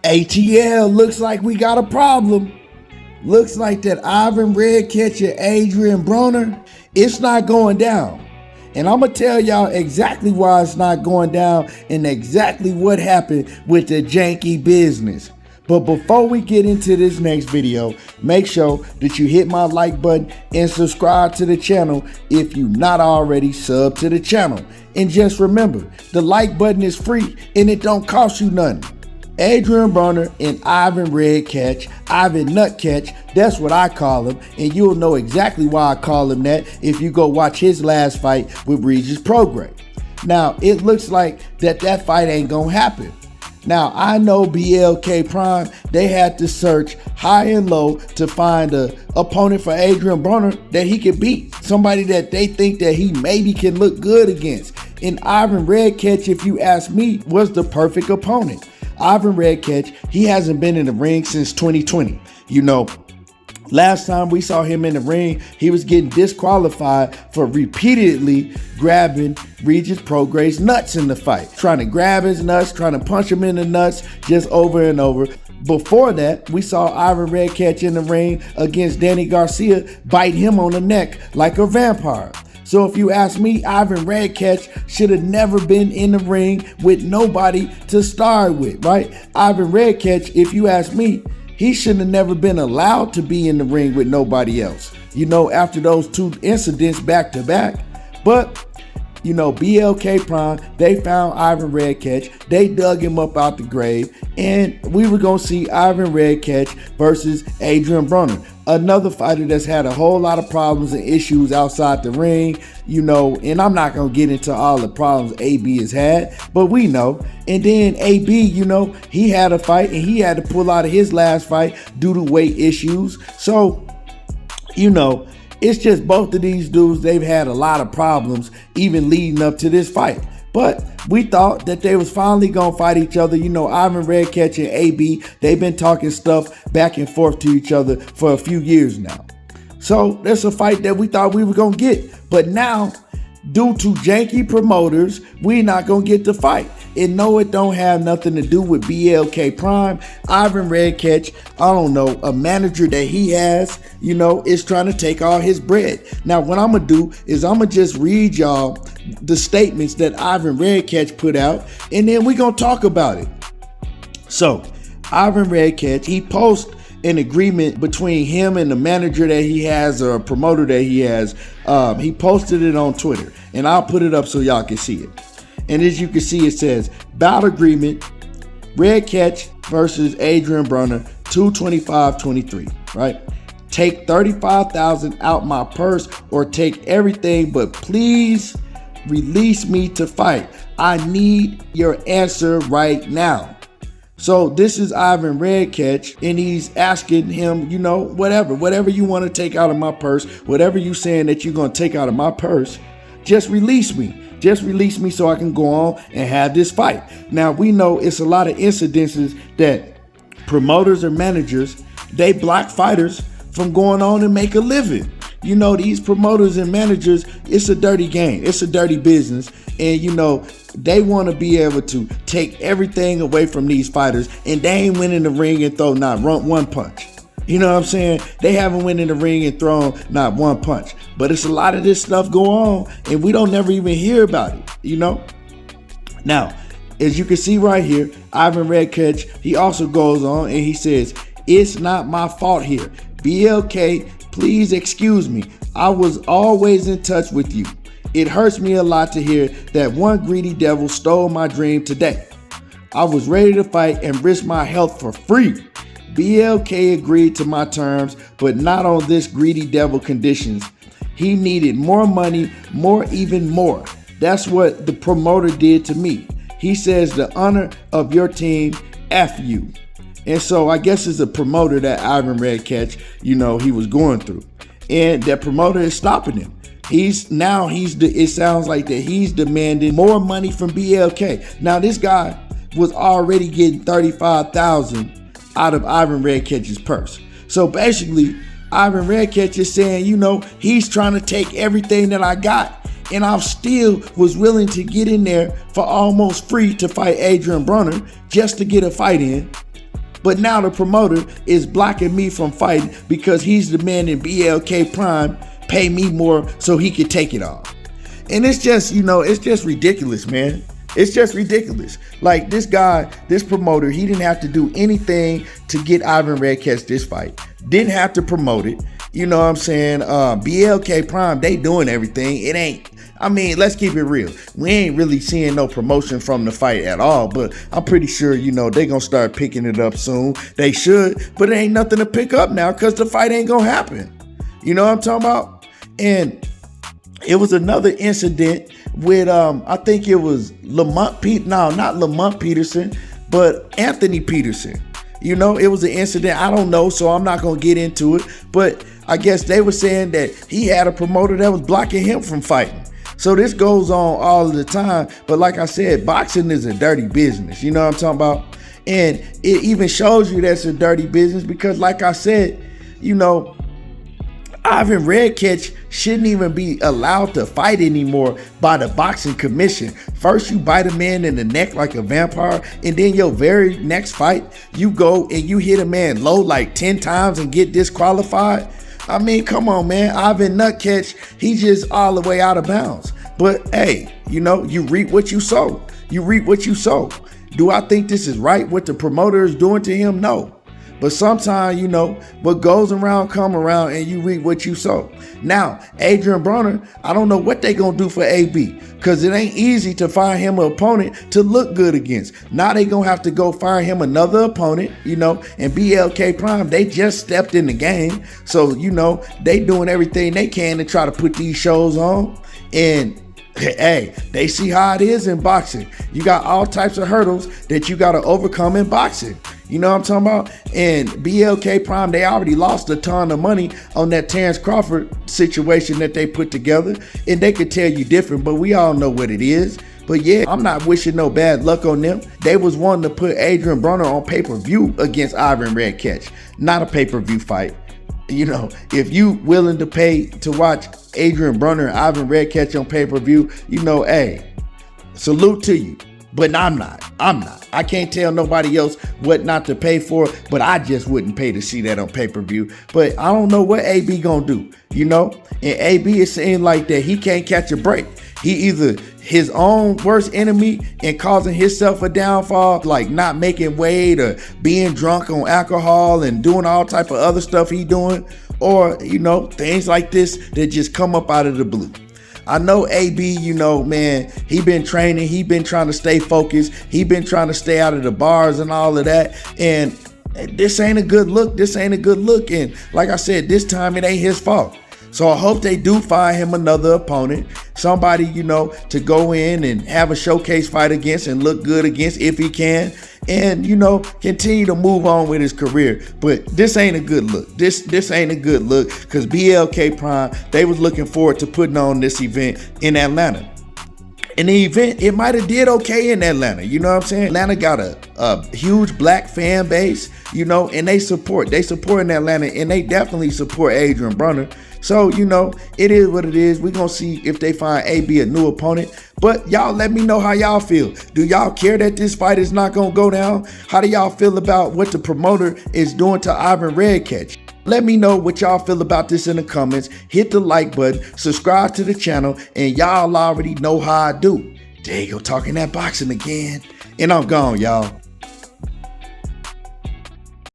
ATL, looks like we got a problem. Looks like that Ivan Redkach and Adrien Broner, it's not going down. And I'm going to tell y'all exactly why it's not going down and exactly what happened with the Janky business. But before we get into this next video, make sure that you hit my like button and subscribe to the channel if you're not already subbed to the channel. And just remember, the like button is free and it don't cost you nothing. Adrien Broner and Ivan Redkach, Ivan Nutcatch, that's what I call him, and you'll know exactly why I call him that if you go watch his last fight with Regis Prograis. Now, it looks like that fight ain't gonna happen. Now, I know BLK Prime, they had to search high and low to find an opponent for Adrien Broner that he could beat, somebody that they think that he maybe can look good against. And Ivan Redkach, if you ask me, was the perfect opponent. Ivan Redkach, he hasn't been in the ring since 2020. You know, last time we saw him in the ring, he was getting disqualified for repeatedly grabbing Regis Prograis' nuts in the fight. Trying to grab his nuts, trying to punch him in the nuts just over and over. Before that, we saw Ivan Redkach in the ring against Danny Garcia bite him on the neck like a vampire. So if you ask me, Ivan Redkach should have never been in the ring with nobody to start with, right? Ivan Redkach, if you ask me, he shouldn't have never been allowed to be in the ring with nobody else, you know, after those two incidents back to back. But, you know, BLK Prime, they found Ivan Redkach, they dug him up out the grave, and we were going to see Ivan Redkach versus Adrien Broner. Another fighter that's had a whole lot of problems and issues outside the ring, you know, and I'm not going to get into all the problems AB has had, but we know. And then AB, you know, he had a fight and he had to pull out of his last fight due to weight issues. So, you know, it's just both of these dudes, they've had a lot of problems even leading up to this fight. But we thought that they was finally going to fight each other. You know, Ivan Redkach and AB, they've been talking stuff back and forth to each other for a few years now. So that's a fight that we thought we were going to get. But now, due to janky promoters, we're not going to get the fight. And no, it don't have nothing to do with BLK Prime. Ivan Redkach, I don't know, a manager that he has, you know, is trying to take all his bread. Now, what I'm going to do is I'm going to just read y'all the statements that Ivan Redkach put out, and then we're going to talk about it. So, Ivan Redkach, he posted an agreement between him and the manager that he has or a promoter that he has. He posted it on Twitter, and I'll put it up so y'all can see it. And as you can see, it says, bout agreement, Redkach versus Adrien Broner, 225-23, right? Take $35,000 out my purse or take everything, but please release me to fight. I need your answer right now. So this is Ivan Redkach, and he's asking him, you know, whatever you want to take out of my purse, whatever you saying that you're going to take out of my purse, just release me. Just release me so I can go on and have this fight. Now, we know it's a lot of incidences that promoters or managers, they block fighters from going on and make a living. You know, these promoters and managers, it's a dirty game. It's a dirty business. And, you know, they want to be able to take everything away from these fighters, and they ain't win in the ring and throw not one punch. You know what I'm saying? They haven't went in the ring and thrown not one punch. But it's a lot of this stuff going on, and we don't never even hear about it, you know? Now, as you can see right here, Ivan Redkach, he also goes on and he says, it's not my fault here. BLK, please excuse me. I was always in touch with you. It hurts me a lot to hear that one greedy devil stole my dream today. I was ready to fight and risk my health for free. BLK agreed to my terms, but not on this greedy devil conditions. He needed more money, even more. That's what the promoter did to me. He says the honor of your team, F you. And so I guess it's a promoter that Ivan Redkach, you know, he was going through. And that promoter is stopping him. It sounds like that he's demanding more money from BLK. Now this guy was already getting $35,000 out of Ivan Redkach's purse. So basically, Ivan Redkach is saying, you know, he's trying to take everything that I got, and I still was willing to get in there for almost free to fight Adrien Broner just to get a fight in. But now the promoter is blocking me from fighting because he's the man in BLK Prime pay me more so he could take it all. And it's just, it's just ridiculous, man. It's just ridiculous. Like this guy, this promoter, he didn't have to do anything to get Ivan Redkach this fight. Didn't have to promote it. You know what I'm saying? BLK Prime, they doing everything. It ain't, let's keep it real. We ain't really seeing no promotion from the fight at all, but I'm pretty sure, they gonna start picking it up soon. They should, but it ain't nothing to pick up now because the fight ain't gonna happen. You know what I'm talking about? And it was another incident with, I think it was not Lamont Peterson, but Anthony Peterson. It was an incident. I don't know, so I'm not going to get into it. But I guess they were saying that he had a promoter that was blocking him from fighting. So this goes on all the time. But like I said, boxing is a dirty business. You know what I'm talking about? And it even shows you that's a dirty business because like I said, Ivan Redkach shouldn't even be allowed to fight anymore by the boxing commission. First, you bite a man in the neck like a vampire, and then your very next fight, you go and you hit a man low like 10 times and get disqualified. Come on, man. Ivan Redkach, he's just all the way out of bounds. But hey, you reap what you sow. You reap what you sow. Do I think this is right what the promoter is doing to him? No. But sometimes, what goes around come around and you reap what you sow. Now, Adrien Broner, I don't know what they going to do for AB because it ain't easy to find him an opponent to look good against. Now they going to have to go find him another opponent, and BLK Prime, they just stepped in the game. So, they doing everything they can to try to put these shows on. And hey, they see how it is in boxing. You got all types of hurdles that you got to overcome in boxing. You know what I'm talking about? And BLK Prime, they already lost a ton of money on that Terrence Crawford situation that they put together. And they could tell you different, but we all know what it is. But yeah, I'm not wishing no bad luck on them. They was wanting to put Adrien Broner on pay-per-view against Ivan Redkach, not a pay-per-view fight. If you willing to pay to watch Adrien Broner and Ivan Redkach on pay-per-view, hey, salute to you. But I'm not. I can't tell nobody else what not to pay for, but I just wouldn't pay to see that on pay-per-view. But I don't know what AB gonna do, And AB is saying like that he can't catch a break. He either his own worst enemy and causing himself a downfall, like not making weight or being drunk on alcohol and doing all type of other stuff he doing, or, things like this that just come up out of the blue. I know AB, man, he been training. He been trying to stay focused. He been trying to stay out of the bars and all of that. And this ain't a good look. And like I said, this time it ain't his fault. So I hope they do find him another opponent, somebody, to go in and have a showcase fight against and look good against if he can, and, continue to move on with his career. But this ain't a good look. This ain't a good look because BLK Prime, they was looking forward to putting on this event in Atlanta. And the event, it might have did okay in Atlanta. You know what I'm saying? Atlanta got a huge black fan base, and they support in Atlanta, and they definitely support Adrien Broner. So, it is what it is. We're going to see if they find AB a new opponent. But y'all let me know how y'all feel. Do y'all care that this fight is not going to go down? How do y'all feel about what the promoter is doing to Ivan Redkach? Let me know what y'all feel about this in the comments. Hit the like button, subscribe to the channel, and y'all already know how I do. There you go, talking that boxing again. And I'm gone, y'all.